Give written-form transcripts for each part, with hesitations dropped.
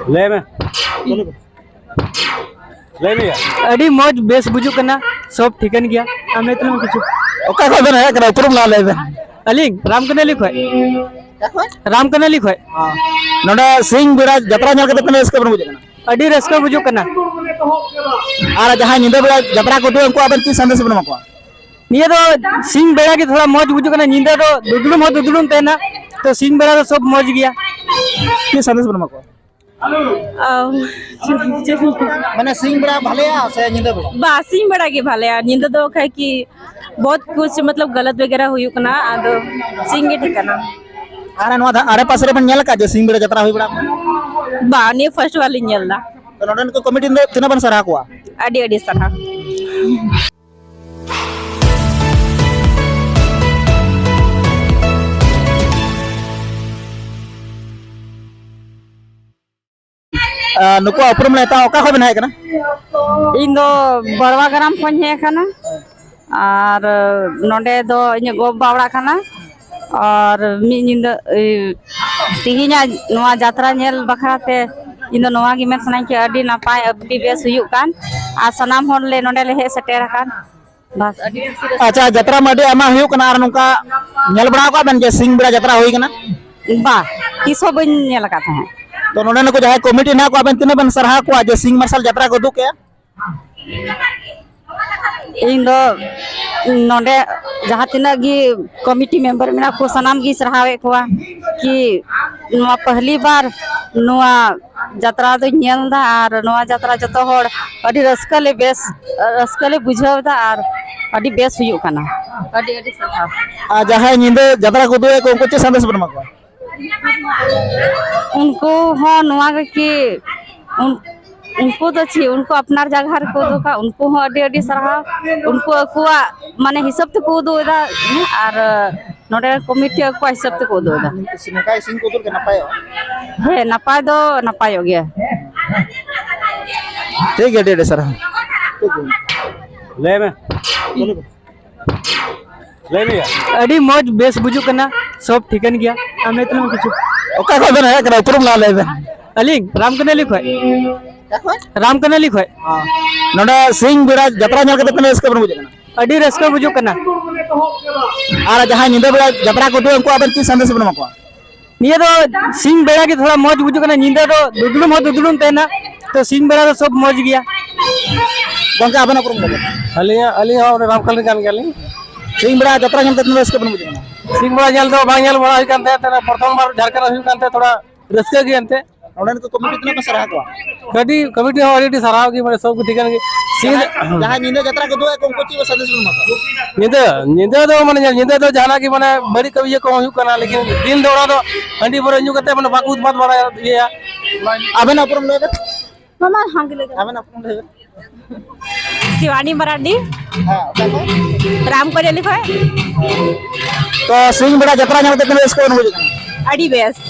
ले में ले में अड़ी मौज बेस बुजुक करना सब ठिकन गया हमें तो कुछ ओका को बन है करा पुरुम ला ले में अलिंग राम कने लिखो राम कने लिखो नोडा सिंह बिरा जत्रा नेल कते तने इसके बन बुझे अड़ी रस्का बुजुक करना आर जहां निंदा बिरा जत्रा को दो उनको आबन की संदेश बन मको निये तो सिंह बेड़ा की थोड़ा मौज बुजुक करना निंदा तो दुदुलुम तेना तो सिंह बेड़ा तो सब मौज गया की संदेश बन मको माने सिंह बड़ा भलेया से निंदा बड़ा बा सिंह बड़ा के भलेया निंदा दो है कि बहुत कुछ मतलब गलत वगैरह हुई कना आदो सिंह के ठिकाना आरे नवा आरे पास रे बन नेल का जे सिंह बड़ा जत्रा होई बड़ा बा ने फर्स्ट वाली नेलदा तो नोडन को कमिटी दो तिना बन सरा को अडी अडी सना नुको अपरम लेता ओका को बनाय कना इन दो बरवा ग्राम खन हे कना और नोडे दो इन गो बावड़ा कना और मी निंद तिहिना नवा यात्रा नेल बखराते इन नवा गी मेन सनाई के अडी नापाय अबडी बेस हुयु कान आ सनाम होन ले नोडे ले हे सटेर कान बस अडी अच्छा जत्रा मडे आमा हुयु कना आर नुका नेल बड़ा को बन जे सिंह बड़ा जत्रा होई कना बा किसो बन नेल का था तो नोडन को जहां कमिटी ना को आबन तिना बन सरहा को जे सिंह मार्शल जत्रा को दुके इन दो नोडे जहां तिना गी कमिटी मेंबर मेना को सनाम गी सरहावे को कि नवा पहली बार नवा यात्रा दो नेलदा और नवा यात्रा जतो होड़ अडी रस्कले बेस रस्कले बुझावदा और अडी बेस हुयु कना अडी अडी सरहा आ जहां निंदे जत्रा को दुए को उनको संदेश बन मको उनको हो नवा कि उनको तो छी उनको अपना जगह को दो का उनको हो अडी अडी सरहा उनको अकुआ माने हिसाब ते को दो दा और नोडे कमिटी को हिसाब ते को दो दा सिंह सिंह को दुर के नपायो हे नपाय दो नपाय हो गया ठीक है डेडे सर ले में ले में अड़ी मौज बेस बुजुक करना सब ठिकन गया हमें तो कुछ ओका को बन है करा पुरुम ला ले में अलिंग राम कने लिखो राम कने लिखो नोडा सिंह बिरा जत्रा नेल कते तने इसके बन बुझे अड़ी रस्का बुजुक करना आर जहां निंदा बिरा जत्रा को दो उनको आबन की संदेश बन मको निये तो सिंह बेड़ा की थोड़ा मौज बुजुक करना निंदा तो दुदुलुम तेना तो सिंह बेड़ा तो सब मौज गया गंगा आबन अपरम ले अली और राम कल कान गेली सिंह बिरा जत्रा नेल कते इसके बन बुझे सिंह बड़ा जल दो बांगल बड़ा ही कानते प्रथम बार झारखंड हुई कानते थोड़ा रस्के गए अंते नोडन को कमिटी तिना को सरहा को कमिटी हो ऑलरेडी सराव की माने सब को ठिकान की सिंह जहां निंदा जत्रा को दुए को उनको ची संदेश बन मको निंदा तो माने निंदा तो जाना की माने बड़ी कवि को हुई करना लेकिन दिन दौड़ा तो हंडी पर न्यू करते माने बाकू बात बड़ा ये आबन अपरम ले मामा हांग ले आबन अपरम ले शिवानी मराठी हां राम को लिखो तो सिंह बड़ा जत्रा नेल कते इसके बन बुझे अडी बेस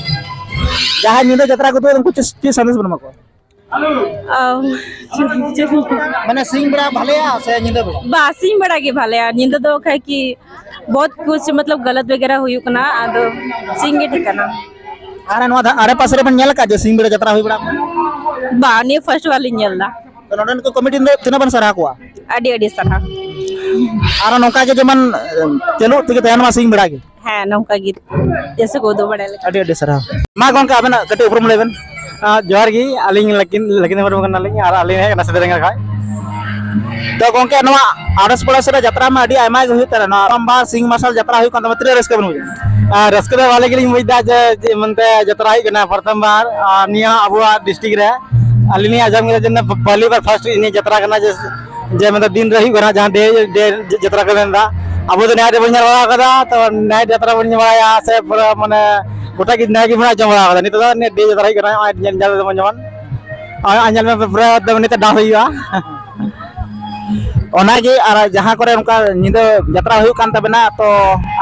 जहां निंदा जत्रा को दो उनको ची संदेश बन मको माने सिंह बड़ा भलेया से निंदा बड़ा बा सिंह बड़ा के भलेया निंदा दो है कि बहुत कुछ मतलब गलत वगैरह हुई कना आदो सिंह के ठिकाना आरे नवा आरे पास रे बन नेल का जे सिंह बड़ा जत्रा होई बड़ा बा ने फर्स्ट वाली नेलदा तो नोडन को कमिटी दो तिना बन सरहा को अडी अडी सरहा आर नौका के जमन चलो ठीक है मा सिंह बड़ा के है नौका गीत जैसे को दो बड़ा अडी अडी सरहा मा गंका आबन कटे उपरम लेबन जोहार गी अलिंग लकिन बर कना लिंग आर अलिंग है नसे देंगा खाय तो गंके नवा आरस पड़ोस रे जत्रा में अडी आयमा हुई तर ना बार सिंह मार्शल जत्रा हुई कन मत्र रस्के बन रस्के वाले के लिए मुइदा जे मनते जत्रा ही कना प्रथम बार निया अबुआ डिस्ट्रिक्ट रे अलिनी आजम के जन पहली बार फर्स्ट इन जत्रा करना जे मतलब दिन रही कना जहां डे जत्रा करना अब तो नाइट बन बड़ा कदा तो नाइट जत्रा बन बड़ा से पूरा माने गोटा की नाइट बना जम बड़ा कदा नितो ने डे जत्रा ही करना जल जल जमन आंजल में पूरा दम निते डा हुईआ ओनागे आर जहां करे उनका निंदा जत्रा हुई कान तबना तो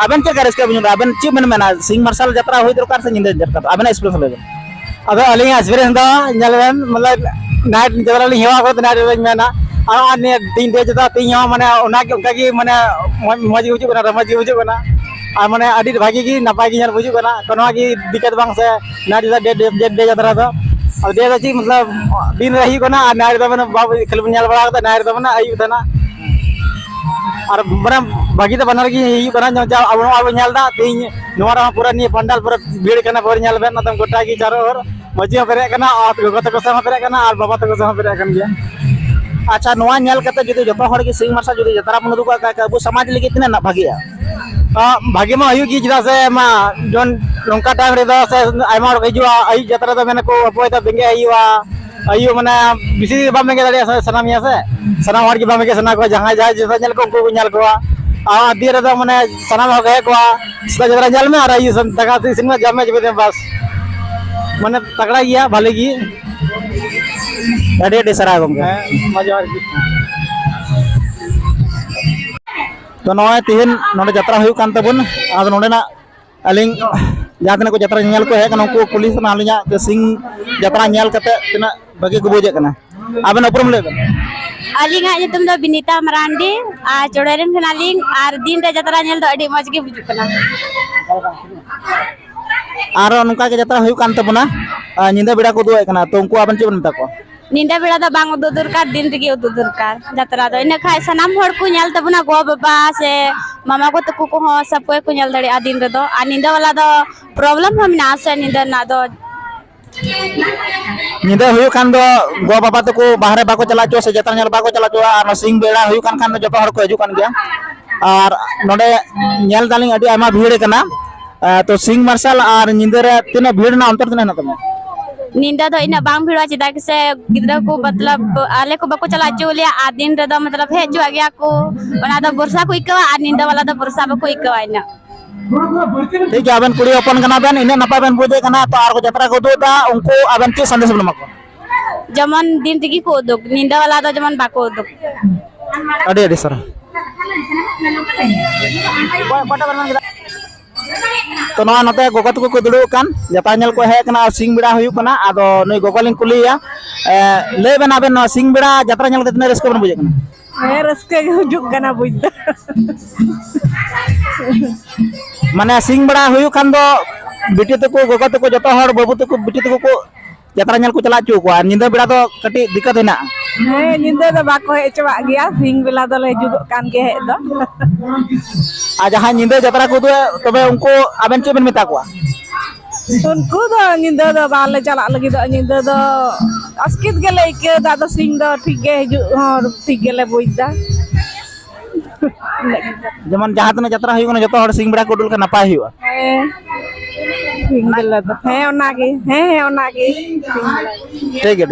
आबन के गरज के बुझ आबन ची मन मेना सिंह मार्शल जत्रा हुई दरकार से निंदा जत्रा आबन एक्सपीरियंस ले अब अलिंग एक्सपीरियंस दा जलवन मतलब नाइट जत्रा li हेवा को नाइट ले मेना आ ने दिन दे जता तीन माने ओनागे उनका माने मजी बुझु कना रमजी बुझु कना आ माने अडी भागी की नपाय की बुझु कना कोनो की दिक्कत बांग से नाइट डे जत्रा तो अब dia tadi मतलब दिन रही को ना नायर तो मैंने बाबू खेल में बड़ा था नायर तो मैंने आई था ना और बड़ा बाकी तो बना की यही करना जो जाओ अब nyal दा तीन नोरा पूरा नहीं पंडाल पूरा भीड़ करना पूरा nyal बे ना तुम गोटा की चारों ओर मजी पेरे करना और गोटा को sama पेरे करना और बाबा तो sama पेरे कर गया अच्छा नोआ nyal kata जुदी जतो हर की सिंग मार्शल जुदी जतरा बन दुका का अबु समाज लगी तना ना भागिया भाग्य में आयु की चला से मा जोन नौका टाइम रे दो से आयमा और हिजुआ आई जतरा तो मैंने को अपोय तो बेंगे आयुआ आयु माने बिसी बामे के दाड़िया से सनामिया से सनाम हर की बामे के सना को जहां जाए जैसा nyal को उनको nyal को आ दिए रे तो माने सनाम हो गए को सदा जतरा nyal में आ रही है तका से सिनेमा जामे जबे बस माने तगड़ा गया भले की अडे सरा गंगे मजा आ रही तो नॉय तिहिन नोडे जतरा हुई कान तबुन आद नोडे ना अलिंग जहां तना को जतरा nyal को है कन उनको पुलिस ना अलिंगा के सिंग जतरा nyal कते तना बगे को बुझे कना आबेन उपरम ले अलिंगा तुम दो बिनीता मरांडी आ चोड़ेरन खनालिंग आर दिन रे जतरा नेल दो अडी मज गे बुझु कना आर उनका के जतरा हुई कान तबुना निंदा बिड़ा को दुए कना तो उनको आबेन चेबन मता को निंदा बेड़ा दो बांग उदु दुरकार दिन रे उदु दुरकार जतरा दो इन खाय सनाम हर को नेल तबुना गो बाबा से मामा को तकु को हो सब को नेल दड़े आ दिन रे दो आ निंदा वाला दो प्रॉब्लम हम ना से निंदा ना दो निंदा हुई कान दो गो बाबा तको बाहरे बाको चला चो से जतरा nyal बाको चला चो आर सिंग बेड़ा हुई कान खान जतो हर को हजु कान गया और नोडे nyal दालिंग अडी आमा भीड़ कना तो सिंग मार्शल और निंदा रे तिना भीड़ ना अंतर तना तमे निंदा दो इना बांग भिड़वा चिदा के से गिद्रा को मतलब आले को बको चला चोलिया आ दिन रे दो मतलब हे जो गया को बना दो वर्षा को इकवा आ निंदा वाला दो वर्षा बको इकवा इना ठीक है अबन कुड़ी ओपन कना बेन इने नपा बेन बुझे कना तो आर को जतरा को दोता उनको अबन के संदेश बन मको जमन दिन तगी को दुक निंदा वाला दो जमन बाको दुक अडे अडे सर तो नवा नते गोगो तको को दुड़ु कान जता nyal को है कना सिंग बिड़ा हुई कना आदो नई गोगोलिन कुलिया ले बेना बेन सिंग बिड़ा जतरा nyal कते रस्क बन बुझे कना रस्के हुजुक कना बुझदा माने सिंग बिड़ा हुई कान दो बिटी तको गोगो तको जतो हर बाबू तको बिटी तको को जतरा nyal को चला चो को निंदा बिड़ा दो कटी दिक्कत है ना निंदा दो बाको हे चवा गया सिंग बेला दो ले जुग कान के हे दो आ जहां निंदा जतरा को दो तबे उनको अबन चेबन मेता को उनको दो निंदा दो बाले चला लगी दो निंदा दो अस्कित गेले के दादा सिंग दो ठीक गे हजु और ठीक गेले बुझदा जमन जहां तना जतरा हुई कना जतो हर सिंग बिड़ा को दुल का नपाय हुआ सिंग बेला दो है ओना के ठीक है